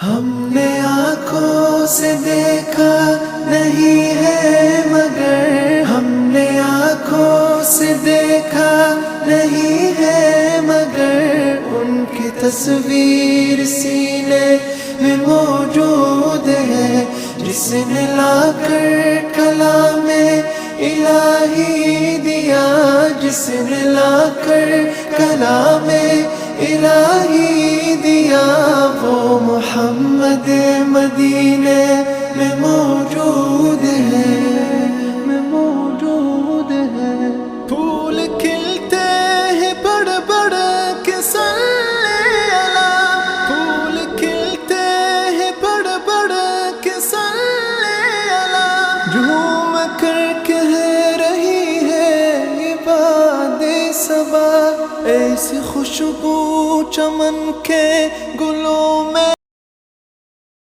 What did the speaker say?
ہم نے آنکھوں سے دیکھا نہیں ہے مگر، ہم نے آنکھوں سے دیکھا نہیں ہے مگر، ان کی تصویر سینے میں موجود ہے، جس نے لا کر کلام الہی دیا، جس نے لا کر کلام الہی دیا، وہ محمد مدینے میں موجود ہے، میں موجود ہے۔ پھول کھلتے ہیں بڑھ بڑھ کے صلی اللہ، پھول کھلتے ہیں بڑھ بڑھ کے صلی اللہ، جھوم کر کہہ رہی ہے عباد صبا، ایسی خوشبو چمن کے گلوں میں